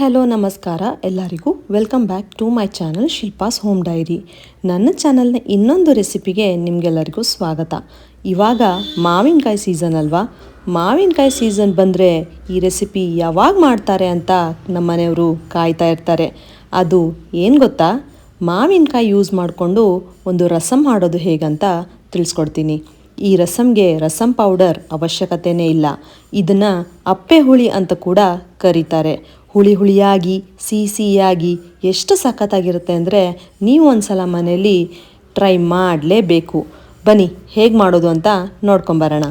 Hello ನಮಸ್ಕಾರ ಎಲ್ಲರಿಗೂ welcome back to my channel Shilpa's home diary. ನನ್ನ ಚಾನಲ್ನ ಇನ್ನೊಂದು ರೆಸಿಪಿಗೆ ನಿಮಗೆಲ್ಲರಿಗೂ ಸ್ವಾಗತ. ಇವಾಗ ಮಾವಿನಕಾಯಿ ಸೀಸನ್ ಅಲ್ವಾ, ಮಾವಿನಕಾಯಿ ಸೀಸನ್ ಬಂದರೆ ಈ ರೆಸಿಪಿ ಯಾವಾಗ ಮಾಡ್ತಾರೆ ಅಂತ ನಮ್ಮ ಮನೆಯವರು ಕಾಯ್ತಾ ಇರ್ತಾರೆ. ಅದು ಏನು ಗೊತ್ತಾ, ಮಾವಿನಕಾಯಿ ಯೂಸ್ ಮಾಡಿಕೊಂಡು ಒಂದು ರಸಮ್ ಮಾಡೋದು ಹೇಗಂತ ತಿಳಿಸ್ಕೊಡ್ತೀನಿ. ಈ ರಸಮ್ಗೆ ರಸಮ್ ಪೌಡರ್ ಅವಶ್ಯಕತೆಯೇ ಇಲ್ಲ. ಇದನ್ನು ಅಪ್ಪೆ ಹುಳಿ ಅಂತ ಕೂಡ ಕರೀತಾರೆ. ಹುಳಿ ಹುಳಿಯಾಗಿ ಸಿಹಿಯಾಗಿ ಎಷ್ಟು ಸಖತ್ತಾಗಿರುತ್ತೆ ಅಂದರೆ ನೀವು ಒಂದ್ಸಲ ಮನೆಯಲ್ಲಿ ಟ್ರೈ ಮಾಡಲೇಬೇಕು. ಬನ್ನಿ ಹೇಗೆ ಮಾಡೋದು ಅಂತ ನೋಡ್ಕೊಂಬರೋಣ.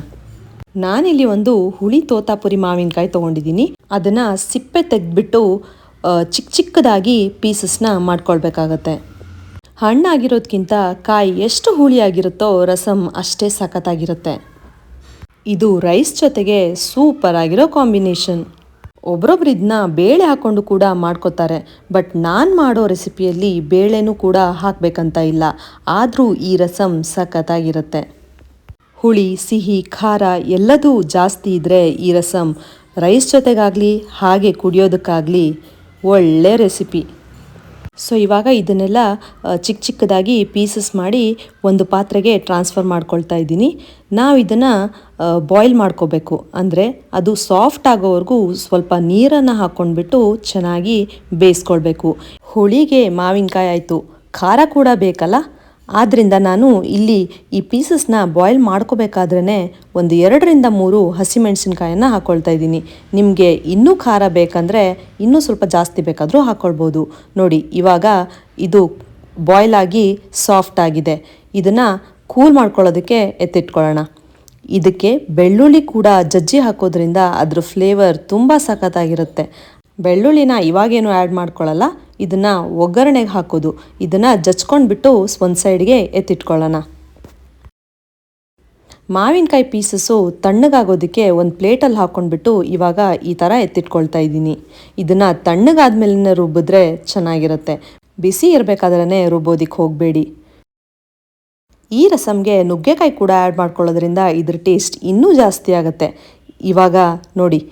ನಾನಿಲ್ಲಿ ಒಂದು ಹುಳಿ ತೋತಾಪುರಿ ಮಾವಿನಕಾಯಿ ತೊಗೊಂಡಿದ್ದೀನಿ. ಅದನ್ನು ಸಿಪ್ಪೆ ತೆಗೆದ್ಬಿಟ್ಟು ಚಿಕ್ಕದಾಗಿ ಪೀಸಸ್ನ ಮಾಡ್ಕೊಳ್ಬೇಕಾಗತ್ತೆ. ಹಣ್ಣಾಗಿರೋದ್ಕಿಂತ ಕಾಯಿ ಎಷ್ಟು ಹುಳಿಯಾಗಿರುತ್ತೋ ರಸಮ್ ಅಷ್ಟೇ ಸಖತ್ತಾಗಿರುತ್ತೆ. ಇದು ರೈಸ್ ಜೊತೆಗೆ ಸೂಪರ್ ಆಗಿರೋ ಕಾಂಬಿನೇಷನ್. ಒಬ್ರೊಬ್ರು ಇದನ್ನ ಬೇಳೆ ಹಾಕ್ಕೊಂಡು ಕೂಡ ಮಾಡ್ಕೋತಾರೆ, ಬಟ್ ನಾನು ಮಾಡೋ ರೆಸಿಪಿಯಲ್ಲಿ ಬೇಳೆನೂ ಕೂಡ ಹಾಕಬೇಕಂತ ಇಲ್ಲ. ಆದರೂ ಈ ರಸಮ್ ಸಖತ್ತಾಗಿರುತ್ತೆ. ಹುಳಿ ಸಿಹಿ ಖಾರ ಎಲ್ಲದೂ ಜಾಸ್ತಿ ಇದ್ದರೆ ಈ ರಸಮ್ ರೈಸ್ ಜೊತೆಗಾಗಲಿ ಹಾಗೆ ಕುಡಿಯೋದಕ್ಕಾಗಲಿ ಒಳ್ಳೆ ರೆಸಿಪಿ. ಸೊ ಇವಾಗ ಇದನ್ನೆಲ್ಲ ಚಿಕ್ಕದಾಗಿ ಪೀಸಸ್ ಮಾಡಿ ಒಂದು ಪಾತ್ರೆಗೆ ಟ್ರಾನ್ಸ್ಫರ್ ಮಾಡ್ಕೊಳ್ತಾ ಇದ್ದೀನಿ. ನಾವು ಇದನ್ನು ಬಾಯ್ಲ್ ಮಾಡ್ಕೋಬೇಕು, ಅಂದರೆ ಅದು ಸಾಫ್ಟ್ ಆಗೋವರೆಗೂ ಸ್ವಲ್ಪ ನೀರನ್ನು ಹಾಕ್ಕೊಂಡ್ಬಿಟ್ಟು ಚೆನ್ನಾಗಿ ಬೇಯಿಸ್ಕೊಳ್ಬೇಕು. ಹುಳಿಗೆ ಮಾವಿನಕಾಯಿ ಆಯಿತು, ಖಾರ ಕೂಡ ಬೇಕಲ್ಲ, ಆದ್ದರಿಂದ ನಾನು ಇಲ್ಲಿ ಈ ಪೀಸಸ್ನ ಬಾಯ್ಲ್ ಮಾಡ್ಕೋಬೇಕಾದ್ರೇ ಒಂದು 2-3 ಹಸಿಮೆಣಸಿನ್ಕಾಯನ್ನು ಹಾಕ್ಕೊಳ್ತಾ ಇದ್ದೀನಿ. ನಿಮಗೆ ಇನ್ನೂ ಖಾರ ಬೇಕಂದರೆ ಇನ್ನೂ ಸ್ವಲ್ಪ ಜಾಸ್ತಿ ಬೇಕಾದರೂ ಹಾಕ್ಕೊಳ್ಬೋದು. ನೋಡಿ ಇವಾಗ ಇದು ಬಾಯ್ಲ್ ಆಗಿ ಸಾಫ್ಟ್ ಆಗಿದೆ. ಇದನ್ನು ಕೂಲ್ ಮಾಡ್ಕೊಳ್ಳೋದಕ್ಕೆ ಎತ್ತಿಟ್ಕೊಳ್ಳೋಣ. ಇದಕ್ಕೆ ಬೆಳ್ಳುಳ್ಳಿ ಕೂಡ ಜಜ್ಜಿ ಹಾಕೋದ್ರಿಂದ ಅದ್ರ ಫ್ಲೇವರ್ ತುಂಬ ಸಖತ್ತಾಗಿರುತ್ತೆ. ಬೆಳ್ಳುಳ್ಳಿನ ಇವಾಗೇನು ಆ್ಯಡ್ ಮಾಡ್ಕೊಳ್ಳಲ್ಲ, ಇದನ್ನು ಒಗ್ಗರಣೆಗೆ ಹಾಕೋದು. ಇದನ್ನು ಜಚ್ಕೊಂಡ್ಬಿಟ್ಟು ಒಂದು ಸೈಡ್ಗೆ ಎತ್ತಿಟ್ಕೊಳ್ಳೋಣ. ಮಾವಿನಕಾಯಿ ಪೀಸಸ್ಸು ತಣ್ಣಗಾಗೋದಕ್ಕೆ ಒಂದು ಪ್ಲೇಟಲ್ಲಿ ಹಾಕ್ಕೊಂಡ್ಬಿಟ್ಟು ಇವಾಗ ಈ ಥರ ಎತ್ತಿಟ್ಕೊಳ್ತಾ ಇದ್ದೀನಿ. ಇದನ್ನು ತಣ್ಣಗಾದ್ಮೇಲೆ ರುಬ್ಬಿದ್ರೆ ಚೆನ್ನಾಗಿರುತ್ತೆ, ಬಿಸಿ ಇರಬೇಕಾದ್ರೇ ರುಬ್ಬೋದಕ್ಕೆ ಹೋಗಬೇಡಿ. ಈ ರಸಮ್ಗೆ ನುಗ್ಗೆಕಾಯಿ ಕೂಡ ಆ್ಯಡ್ ಮಾಡ್ಕೊಳ್ಳೋದ್ರಿಂದ ಇದ್ರ ಟೇಸ್ಟ್ ಇನ್ನೂ ಜಾಸ್ತಿ ಆಗುತ್ತೆ. ಇವಾಗ ನೋಡಿ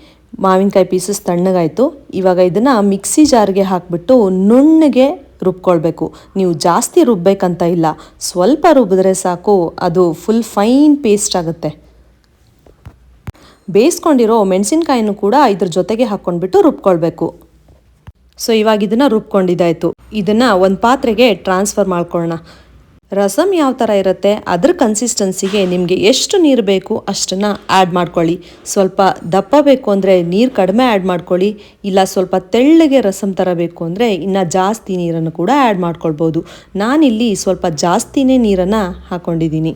ಮಾವಿನಕಾಯಿ ಪೀಸಸ್ ತಣ್ಣಗಾಯಿತು. ಇವಾಗ ಇದನ್ನು ಮಿಕ್ಸಿ ಜಾರ್ಗೆ ಹಾಕಿಬಿಟ್ಟು ನುಣ್ಣಗೆ ರುಬ್ಕೊಳ್ಬೇಕು. ನೀವು ಜಾಸ್ತಿ ರುಬ್ಬೇಕಂತ ಇಲ್ಲ, ಸ್ವಲ್ಪ ರುಬ್ಬಿದ್ರೆ ಸಾಕು, ಅದು ಫುಲ್ ಫೈನ್ ಪೇಸ್ಟ್ ಆಗುತ್ತೆ. ಬೇಯಿಸ್ಕೊಂಡಿರೋ ಮೆಣಸಿನ್ಕಾಯಿನೂ ಕೂಡ ಇದ್ರ ಜೊತೆಗೆ ಹಾಕ್ಕೊಂಡ್ಬಿಟ್ಟು ರುಬ್ಕೊಳ್ಬೇಕು. ಸೊ ಇವಾಗ ಇದನ್ನು ರುಬ್ಕೊಂಡಿದ್ದಾಯಿತು. ಇದನ್ನು ಒಂದು ಪಾತ್ರೆಗೆ ಟ್ರಾನ್ಸ್ಫರ್ ಮಾಡ್ಕೊಳ್ಳೋಣ. ರಸಮ್ ಯಾವ ಥರ ಇರುತ್ತೆ ಅದ್ರ ಕನ್ಸಿಸ್ಟೆನ್ಸಿಗೆ ನಿಮಗೆ ಎಷ್ಟು ನೀರು ಬೇಕು ಅಷ್ಟನ್ನು ಆ್ಯಡ್ ಮಾಡ್ಕೊಳ್ಳಿ. ಸ್ವಲ್ಪ ದಪ್ಪ ಬೇಕು ಅಂದರೆ ನೀರು ಕಡಿಮೆ ಆ್ಯಡ್ ಮಾಡ್ಕೊಳ್ಳಿ, ಇಲ್ಲ ಸ್ವಲ್ಪ ತೆಳ್ಳಗೆ ರಸಮ್ ಥರ ಬೇಕು ಅಂದರೆ ಇನ್ನು ಜಾಸ್ತಿ ನೀರನ್ನು ಕೂಡ ಆ್ಯಡ್ ಮಾಡ್ಕೊಳ್ಬೋದು. ನಾನಿಲ್ಲಿ ಸ್ವಲ್ಪ ಜಾಸ್ತಿನೇ ನೀರನ್ನು ಹಾಕ್ಕೊಂಡಿದ್ದೀನಿ.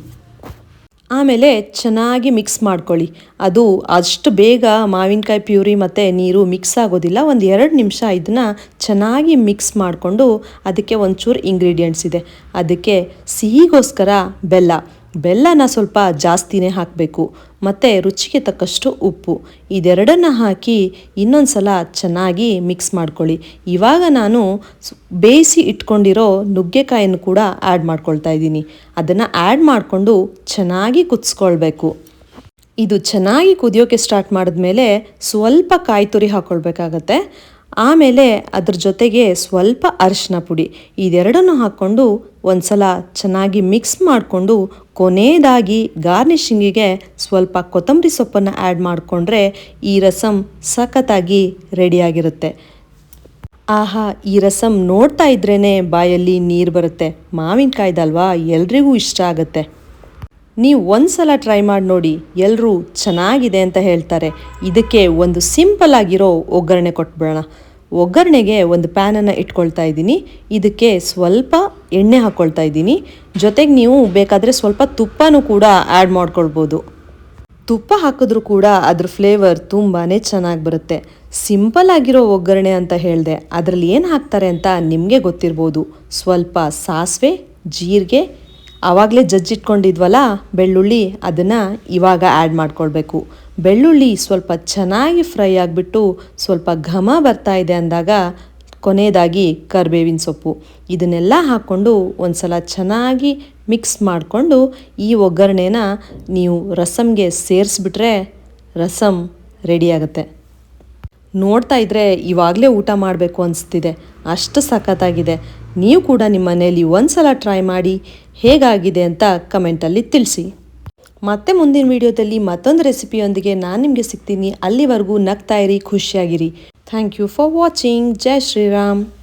ಆಮೇಲೆ ಚೆನ್ನಾಗಿ ಮಿಕ್ಸ್ ಮಾಡ್ಕೊಳ್ಳಿ. ಅದು ಅಷ್ಟು ಬೇಗ ಮಾವಿನಕಾಯಿ ಪ್ಯೂರಿ ಮತ್ತು ನೀರು ಮಿಕ್ಸ್ ಆಗೋದಿಲ್ಲ. ಒಂದು 2 ನಿಮಿಷ ಇದನ್ನು ಚೆನ್ನಾಗಿ ಮಿಕ್ಸ್ ಮಾಡಿಕೊಂಡು ಅದಕ್ಕೆ ಒಂಚೂರು ಇಂಗ್ರೀಡಿಯೆಂಟ್ಸ್ ಇದೆ. ಅದಕ್ಕೆ ಸಿಹಿಗೋಸ್ಕರ ಬೆಲ್ಲನ ಸ್ವಲ್ಪ ಜಾಸ್ತಿನೇ ಹಾಕಬೇಕು, ಮತ್ತು ರುಚಿಗೆ ತಕ್ಕಷ್ಟು ಉಪ್ಪು, ಇದೆರಡನ್ನು ಹಾಕಿ ಇನ್ನೊಂದು ಸಲ ಚೆನ್ನಾಗಿ ಮಿಕ್ಸ್ ಮಾಡ್ಕೊಳ್ಳಿ. ಇವಾಗ ನಾನು ಬೇಯಿಸಿ ಇಟ್ಕೊಂಡಿರೋ ನುಗ್ಗೆಕಾಯನ್ನು ಕೂಡ ಆ್ಯಡ್ ಮಾಡ್ಕೊಳ್ತಾ ಇದ್ದೀನಿ. ಅದನ್ನು ಆ್ಯಡ್ ಮಾಡಿಕೊಂಡು ಚೆನ್ನಾಗಿ ಕುದಿಸ್ಕೊಳ್ಬೇಕು. ಇದು ಚೆನ್ನಾಗಿ ಕುದಿಯೋಕ್ಕೆ ಸ್ಟಾರ್ಟ್ ಮಾಡಿದ್ಮೇಲೆ ಸ್ವಲ್ಪ ಕಾಯಿ ತುರಿ ಹಾಕ್ಕೊಳ್ಬೇಕಾಗತ್ತೆ. ಆಮೇಲೆ ಅದ್ರ ಜೊತೆಗೆ ಸ್ವಲ್ಪ ಅರಿಶಿನ ಪುಡಿ, ಇದೆರಡನ್ನು ಹಾಕ್ಕೊಂಡು ಒಂದು ಸಲ ಚೆನ್ನಾಗಿ ಮಿಕ್ಸ್ ಮಾಡಿಕೊಂಡು ಕೊನೆಯದಾಗಿ ಗಾರ್ನಿಷಿಂಗಿಗೆ ಸ್ವಲ್ಪ ಕೊತ್ತಂಬರಿ ಸೊಪ್ಪನ್ನು ಆ್ಯಡ್ ಮಾಡಿಕೊಂಡ್ರೆ ಈ ರಸಮ್ ಸಖತ್ತಾಗಿ ರೆಡಿಯಾಗಿರುತ್ತೆ. ಆಹಾ, ಈ ರಸಮ್ ನೋಡ್ತಾ ಇದ್ರೇ ಬಾಯಲ್ಲಿ ನೀರು ಬರುತ್ತೆ. ಮಾವಿನಕಾಯ್ದಲ್ವಾ, ಎಲ್ರಿಗೂ ಇಷ್ಟ ಆಗುತ್ತೆ. ನೀವು ಒಂದು ಸಲ ಟ್ರೈ ಮಾಡಿ ನೋಡಿ, ಎಲ್ಲರೂ ಚೆನ್ನಾಗಿದೆ ಅಂತ ಹೇಳ್ತಾರೆ. ಇದಕ್ಕೆ ಒಂದು ಸಿಂಪಲ್ ಆಗಿರೋ ಒಗ್ಗರಣೆ ಕೊಟ್ಬಿಡೋಣ. ಒಗ್ಗರಣೆಗೆ ಒಂದು ಪ್ಯಾನನ್ನು ಇಟ್ಕೊಳ್ತಾ ಇದ್ದೀನಿ. ಇದಕ್ಕೆ ಸ್ವಲ್ಪ ಎಣ್ಣೆ ಹಾಕ್ಕೊಳ್ತಾ ಇದ್ದೀನಿ. ಜೊತೆಗೆ ನೀವು ಬೇಕಾದರೆ ಸ್ವಲ್ಪ ತುಪ್ಪನೂ ಕೂಡ ಆ್ಯಡ್ ಮಾಡ್ಕೊಳ್ಬೋದು. ತುಪ್ಪ ಹಾಕಿದ್ರೂ ಕೂಡ ಅದ್ರ ಫ್ಲೇವರ್ ತುಂಬಾ ಚೆನ್ನಾಗಿ ಬರುತ್ತೆ. ಸಿಂಪಲ್ ಆಗಿರೋ ಒಗ್ಗರಣೆ ಅಂತ ಹೇಳಿದೆ, ಅದರಲ್ಲಿ ಏನು ಹಾಕ್ತಾರೆ ಅಂತ ನಿಮಗೆ ಗೊತ್ತಿರ್ಬೋದು. ಸ್ವಲ್ಪ ಸಾಸಿವೆ, ಜೀರಿಗೆ, ಆವಾಗಲೇ ಜಜ್ಜಿಟ್ಕೊಂಡಿದ್ವಲ್ಲ ಬೆಳ್ಳುಳ್ಳಿ, ಅದನ್ನು ಇವಾಗ ಆ್ಯಡ್ ಮಾಡ್ಕೊಳ್ಬೇಕು. ಬೆಳ್ಳುಳ್ಳಿ ಸ್ವಲ್ಪ ಚೆನ್ನಾಗಿ ಫ್ರೈ ಆಗಿಬಿಟ್ಟು ಸ್ವಲ್ಪ ಘಮ ಬರ್ತಾ ಇದೆ ಅಂದಾಗ ಕೊನೆಯದಾಗಿ ಕರಿಬೇವಿನ ಸೊಪ್ಪು, ಇದನ್ನೆಲ್ಲ ಹಾಕ್ಕೊಂಡು ಒಂದು ಸಲ ಚೆನ್ನಾಗಿ ಮಿಕ್ಸ್ ಮಾಡಿಕೊಂಡು ಈ ಒಗ್ಗರಣೆನ ನೀವು ರಸಮ್ಗೆ ಸೇರಿಸ್ಬಿಟ್ರೆ ರಸಮ್ ರೆಡಿಯಾಗುತ್ತೆ. ನೋಡ್ತಾ ಇದ್ರೆ ಇವಾಗಲೇ ಊಟ ಮಾಡಬೇಕು ಅನಿಸ್ತಿದೆ, ಅಷ್ಟು ಸಖತ್ತಾಗಿದೆ. ನೀವು ಕೂಡ ನಿಮ್ಮ ಮನೆಯಲ್ಲಿ ಒಂದ್ಸಲ ಟ್ರೈ ಮಾಡಿ ಹೇಗಾಗಿದೆ ಅಂತ ಕಮೆಂಟಲ್ಲಿ ತಿಳಿಸಿ. ಮತ್ತೆ ಮುಂದಿನ ವಿಡಿಯೋದಲ್ಲಿ ಮತ್ತೊಂದು ರೆಸಿಪಿಯೊಂದಿಗೆ ನಾನು ನಿಮಗೆ ಸಿಗ್ತೀನಿ. ಅಲ್ಲಿವರೆಗೂ ನಗ್ತಾ ಇರಿ, ಖುಷಿಯಾಗಿರಿ. Thank you for watching. ಜೈ ಶ್ರೀರಾಮ್.